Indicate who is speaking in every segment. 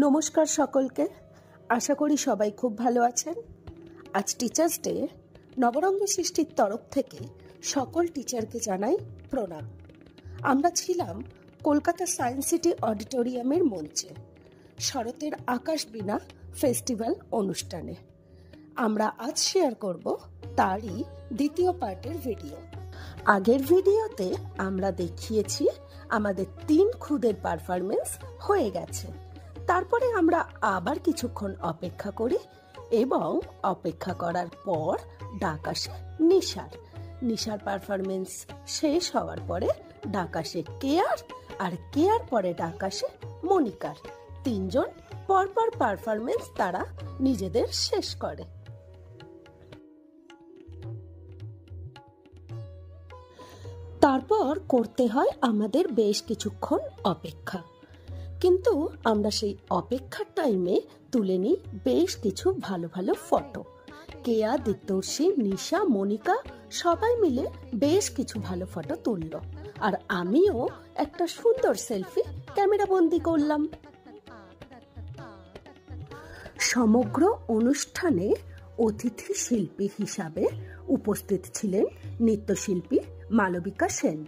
Speaker 1: নমস্কার সকলকে। আশা করি সবাই খুব ভালো আছেন। আজ টিচার্স ডে। নবরঙ্গ সৃষ্টির তরফ থেকে সকল টিচারকে জানাই প্রণাম। আমরা ছিলাম কলকাতা সায়েন্স সিটি অডিটোরিয়ামের মঞ্চে শরতের আকাশবীণা ফেস্টিভ্যাল অনুষ্ঠানে। আমরা আজ শেয়ার করব তারই দ্বিতীয় পার্টের ভিডিও। আগের ভিডিওতে আমরা দেখিয়েছি আমাদের 3 খুদের পারফরমেন্স হয়ে গেছে। তারপরে আমরা আবার কিছুক্ষণ অপেক্ষা করি এবং অপেক্ষা করার পর ডাক আসে নিশার পারফরমেন্স শেষ হওয়ার পরে ডাক আসে কেয়ার, আর কেয়ার পরে ডাক আসে মনিকার। 3 জন পরপর পারফরমেন্স তারা নিজেদের শেষ করে। তারপর করতে হয় আমাদের বেশ কিছুক্ষণ অপেক্ষা, কিন্তু আমরা সেই অপেক্ষার টাইমে তুলে নিই বেশ কিছু ভালো ভালো ফটো। কেয়া, দীপ্তর্ষি, নিশা, মনিকা সবাই মিলে বেশ কিছু ভালো ফটো তুলল, আর আমিও একটা সুন্দর সেলফি ক্যামেরা বন্দি করলাম। সমগ্র অনুষ্ঠানে অতিথি শিল্পী হিসাবে উপস্থিত ছিলেন নৃত্যশিল্পী মালবিকা সেন।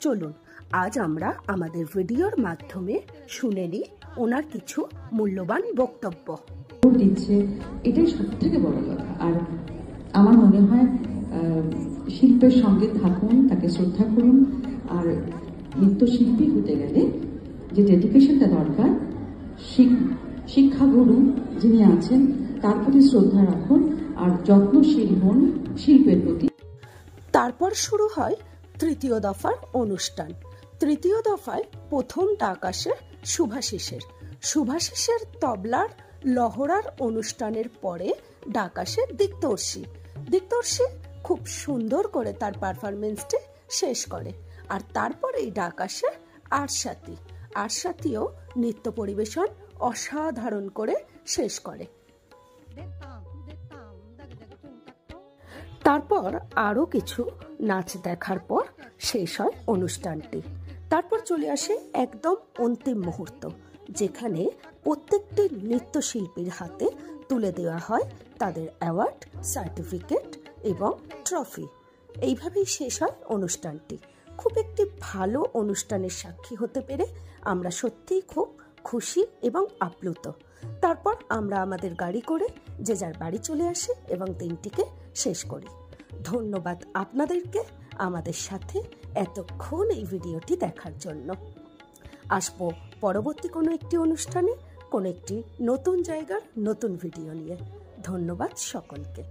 Speaker 1: চলুন আজ আমরা আমাদের ভিডিওর মাধ্যমে শুনে নিই ওনার কিছু মূল্যবান বক্তব্য।
Speaker 2: দিচ্ছে এটাই সবথেকে বড় কথা। আর আমার মনে হয় শিল্পের সঙ্গে থাকুন, তাকে শ্রদ্ধা করুন। আর নৃত্যশিল্পী হতে গেলে যে ডেডিকেশনটা দরকার, শিক্ষাগুরু যিনি আছেন তার প্রতি শ্রদ্ধা রাখুন আর যত্নশীল হন শিল্পের প্রতি।
Speaker 1: তারপর শুরু হয় তৃতীয় দফার অনুষ্ঠান। তৃতীয় দফায় প্রথম ডাক আসে শুভাশিসের তবলার লহরার অনুষ্ঠানের পরে ডাক আসে দীপ্তর্ষি খুব সুন্দর করে তার পারফরমেন্সটি শেষ করে। আর তারপরেই ডাক আসে আরশাতিও নৃত্য পরিবেশন অসাধারণ করে শেষ করে। তারপর আরো কিছু নাচ দেখার পর শেষ হয় অনুষ্ঠানটি। তারপর চলে আসে একদম অন্তিম মুহূর্ত, যেখানে প্রত্যেকটি নৃত্যশিল্পীর হাতে তুলে দেওয়া হয় তাদের অ্যাওয়ার্ড, সার্টিফিকেট এবং ট্রফি। এইভাবেই শেষ হয় অনুষ্ঠানটি। খুব একটি ভালো অনুষ্ঠানের সাক্ষী হতে পেরে আমরা সত্যিই খুব খুশি এবং আপ্লুত। তারপর আমরা আমাদের গাড়ি করে যে যার বাড়ি চলে আসি এবং দিনটিকে শেষ করি। ধন্যবাদ আপনাদেরকে আমাদের সাথে এতক্ষণ এই ভিডিওটি দেখার জন্য। আসবো পরবর্তী কোনো একটি অনুষ্ঠানে, কোনো একটি নতুন জায়গার নতুন ভিডিও নিয়ে। ধন্যবাদ সকলকে।